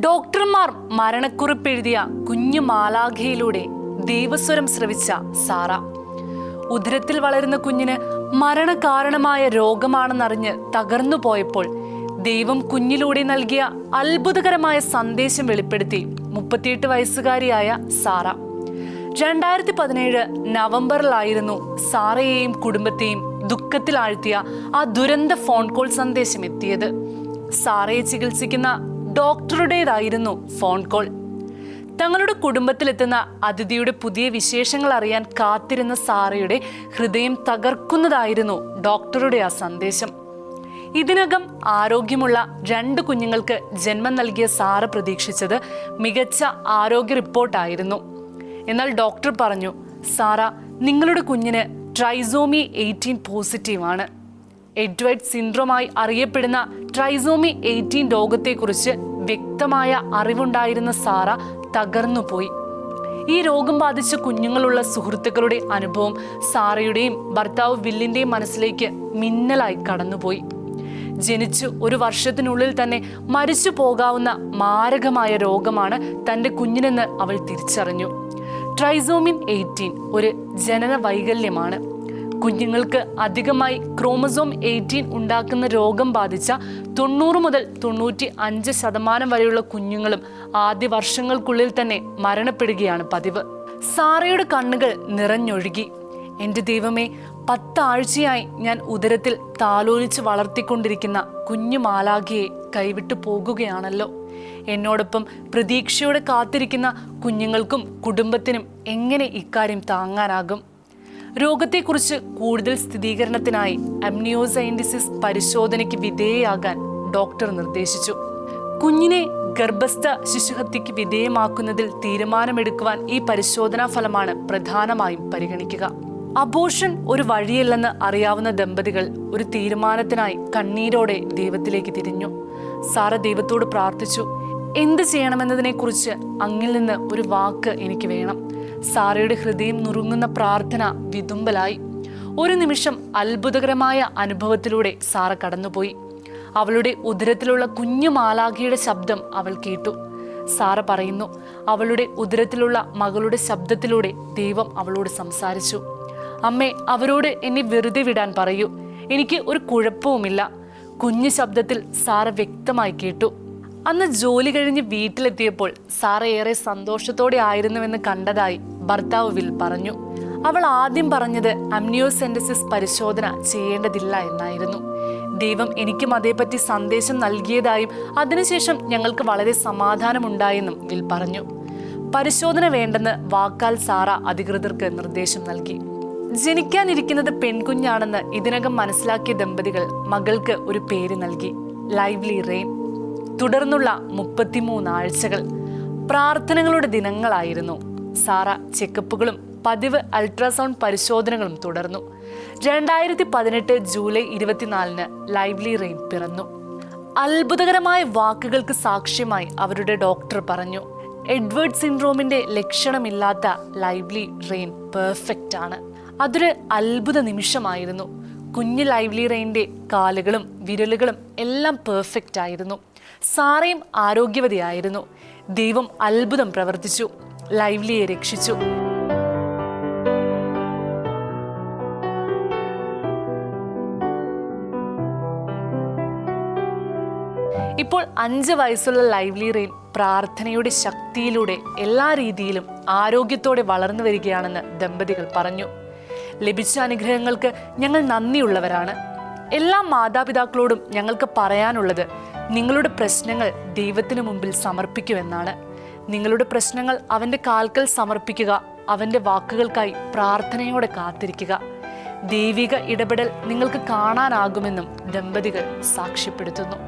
ഡോക്ടർമാർ മരണക്കുറിപ്പെഴുതിയ കുഞ്ഞു മാലാഖയിലൂടെ ദൈവസ്വരം ശ്രവിച്ച സാറ. ഉദരത്തിൽ വളരുന്ന കുഞ്ഞിന് മരണകാരണമായ രോഗമാണെന്നറിഞ്ഞ് തകർന്നു പോയപ്പോൾ ദൈവം കുഞ്ഞിലൂടെ നൽകിയ അത്ഭുതകരമായ സന്ദേശം വെളിപ്പെടുത്തി 38 വയസ്സുകാരിയായ സാറ. 2017 നവംബറിലായിരുന്നു സാറയെയും കുടുംബത്തെയും ദുഃഖത്തിലാഴ്ത്തിയ ആ ദുരന്ത ഫോൺ കോൾ സന്ദേശം എത്തിയത്. സാറയെ ചികിത്സിക്കുന്ന ഡോക്ടറുടേതായിരുന്നു ഫോൺ കോൾ. തങ്ങളുടെ കുടുംബത്തിലെത്തുന്ന അതിഥിയുടെ പുതിയ വിശേഷങ്ങൾ അറിയാൻ കാത്തിരുന്ന സാറയുടെ ഹൃദയം തകർക്കുന്നതായിരുന്നു ഡോക്ടറുടെ ആ സന്ദേശം. ഇതിനകം ആരോഗ്യമുള്ള 2 കുഞ്ഞുങ്ങൾക്ക് ജന്മം നൽകിയ സാറ പ്രതീക്ഷിച്ചത് മികച്ച ആരോഗ്യ റിപ്പോർട്ടായിരുന്നു. എന്നാൽ ഡോക്ടർ പറഞ്ഞു, സാറ, നിങ്ങളുടെ കുഞ്ഞിന് ട്രൈസോമി 18 പോസിറ്റീവാണ്. എഡ്വേർഡ് സിൻഡ്രോമായി അറിയപ്പെടുന്ന ട്രൈസോമി 18 രോഗത്തെക്കുറിച്ച് വ്യക്തമായ അറിവുണ്ടായിരുന്ന സാറ തകർന്നുപോയി. ഈ രോഗം ബാധിച്ച കുഞ്ഞുങ്ങളുള്ള സുഹൃത്തുക്കളുടെ അനുഭവം സാറയുടെയും ഭർത്താവ് വില്ലിന്റെയും മനസ്സിലേക്ക് മിന്നലായി കടന്നുപോയി. ജനിച്ചു 1 വർഷത്തിനുള്ളിൽ തന്നെ മരിച്ചു പോകാവുന്ന മാരകമായ രോഗമാണ് തൻ്റെ കുഞ്ഞിനെന്ന് അവൾ തിരിച്ചറിഞ്ഞു. ട്രൈസോമിൻ 18 ഒരു ജനന വൈകല്യമാണ്. കുഞ്ഞുങ്ങൾക്ക് അധികമായി ക്രോമസോം 18 ഉണ്ടാക്കുന്ന രോഗം ബാധിച്ച 90 മുതൽ 95% വരെയുള്ള കുഞ്ഞുങ്ങളും ആദ്യ വർഷങ്ങൾക്കുള്ളിൽ തന്നെ മരണപ്പെടുകയാണ് പതിവ്. സാറയുടെ കണ്ണുകൾ നിറഞ്ഞൊഴുകി. എൻ്റെ ദൈവമേ, 10 ആഴ്ചയായി ഞാൻ ഉദരത്തിൽ താലോലിച്ച് വളർത്തിക്കൊണ്ടിരിക്കുന്ന കുഞ്ഞു മാലാഖയെ കൈവിട്ടു പോകുകയാണല്ലോ. എന്നോടൊപ്പം പ്രതീക്ഷയോടെ കാത്തിരിക്കുന്ന കുഞ്ഞുങ്ങൾക്കും കുടുംബത്തിനും എങ്ങനെ ഇക്കാര്യം താങ്ങാനാകും? രോഗത്തെക്കുറിച്ച് കൂടുതൽ സ്ഥിരീകരണത്തിനായി അമ്നിയോസൈൻറ്റിസിസ് പരിശോധനയ്ക്ക് വിധേയയാകാൻ ഡോക്ടർ നിർദ്ദേശിച്ചു. കുഞ്ഞിനെ ഗർഭസ്ഥ ശിശുഹത്യയ്ക്ക് വിധേയമാക്കുന്നതിൽ തീരുമാനമെടുക്കുവാൻ ഈ പരിശോധനാ ഫലമാണ് പ്രധാനമായും പരിഗണിക്കുക. അബോർഷൻ ഒരു വഴിയല്ലെന്ന് അറിയാവുന്ന ദമ്പതികൾ ഒരു തീരുമാനത്തിനായി കണ്ണീരോടെ ദൈവത്തിലേക്ക് തിരിഞ്ഞു. സാറ ദൈവത്തോട് പ്രാർത്ഥിച്ചു, എന്ത് ചെയ്യണമെന്നതിനെക്കുറിച്ച് അങ്ങിൽ നിന്ന് ഒരു വാക്ക് എനിക്ക് വേണം. സാറയുടെ ഹൃദയം നുറുങ്ങുന്ന പ്രാർത്ഥന വിതുമ്പലായി. ഒരു നിമിഷം അത്ഭുതകരമായ അനുഭവത്തിലൂടെ സാറ കടന്നുപോയി. അവളുടെ ഉദരത്തിലുള്ള കുഞ്ഞു മാലാഖയുടെ ശബ്ദം അവൾ കേട്ടു. സാറ പറയുന്നു, അവളുടെ ഉദരത്തിലുള്ള മകളുടെ ശബ്ദത്തിലൂടെ ദൈവം അവളോട് സംസാരിച്ചു. അമ്മേ, അവരോട് എന്നെ വെറുതെ വിടാൻ പറയൂ, എനിക്ക് ഒരു കുഴപ്പവുമില്ല. കുഞ്ഞു ശബ്ദത്തിൽ സാറ വ്യക്തമായി കേട്ടു. അന്ന് ജോലി കഴിഞ്ഞ് വീട്ടിലെത്തിയപ്പോൾ സാറ ഏറെ സന്തോഷത്തോടെ ആയിരുന്നുവെന്ന് കണ്ടതായി ഭർത്താവ് വിൽ പറഞ്ഞു. അവൾ ആദ്യം പറഞ്ഞത് അമ്നിയോസെന്റിസിസ് പരിശോധന ചെയ്യേണ്ടതില്ല എന്നായിരുന്നു. ദൈവം എനിക്കും അതേപറ്റി സന്ദേശം നൽകിയതായും അതിനുശേഷം ഞങ്ങൾക്ക് വളരെ സമാധാനമുണ്ടായെന്നും വിൽ പറഞ്ഞു. പരിശോധന വേണ്ടെന്ന് വാക്കാൽ സാറ അധികൃതർക്ക് നിർദ്ദേശം നൽകി. ജനിക്കാനിരിക്കുന്നത് പെൺകുഞ്ഞാണെന്ന് ഇതിനകം മനസ്സിലാക്കിയ ദമ്പതികൾ മകൾക്ക് ഒരു പേര് നൽകി, ലൈവ്ലി റെയിൻ. തുടർന്നുള്ള 33 ആഴ്ചകൾ പ്രാർത്ഥനകളുടെ ദിനങ്ങളായിരുന്നു. സാറ ചെക്കപ്പുകളും പതിവ് അൾട്രാസൗണ്ട് പരിശോധനകളും തുടർന്നു. 2018 ജൂലൈ 24 ലൈവ്ലി റെയിൻ പിറന്നു. അത്ഭുതകരമായ വാക്കുകൾക്ക് സാക്ഷ്യമായി അവരുടെ ഡോക്ടർ പറഞ്ഞു, എഡ്വേർഡ് സിൻഡ്രോമിന്റെ ലക്ഷണമില്ലാത്ത ലൈവ്ലി റെയിൻ പെർഫെക്റ്റ് ആണ്. അതൊരു അത്ഭുത നിമിഷമായിരുന്നു. കുഞ്ഞു ലൈവ്ലി റെയിൻ്റെ കാലുകളും വിരലുകളും എല്ലാം പെർഫെക്റ്റ് ആയിരുന്നു. സാറയും ആരോഗ്യവതിയായിരുന്നു. ദൈവം അത്ഭുതം പ്രവർത്തിച്ചു, ലൈവ്ലിയെ രക്ഷിച്ചു. ഇപ്പോൾ 5 വയസ്സുള്ള ലൈവ്ലി റെയിൻ പ്രാർത്ഥനയുടെ ശക്തിയിലൂടെ എല്ലാ രീതിയിലും ആരോഗ്യത്തോടെ വളർന്നു വരികയാണെന്ന് ദമ്പതികൾ പറഞ്ഞു. ലഭിച്ച അനുഗ്രഹങ്ങൾക്ക് ഞങ്ങൾ നന്ദിയുള്ളവരാണ്. എല്ലാ മാതാപിതാക്കളോടും ഞങ്ങൾക്ക് പറയാനുള്ളത്, നിങ്ങളുടെ പ്രശ്നങ്ങൾ ദൈവത്തിന് മുമ്പിൽ സമർപ്പിക്കുമെന്നാണ്. നിങ്ങളുടെ പ്രശ്നങ്ങൾ അവൻ്റെ കാൽക്കൽ സമർപ്പിക്കുക, അവൻ്റെ വാക്കുകൾക്കായി പ്രാർത്ഥനയോടെ കാത്തിരിക്കുക. ദൈവിക ഇടപെടൽ നിങ്ങൾക്ക് കാണാനാകുമെന്നും ദമ്പതികൾ സാക്ഷ്യപ്പെടുത്തുന്നു.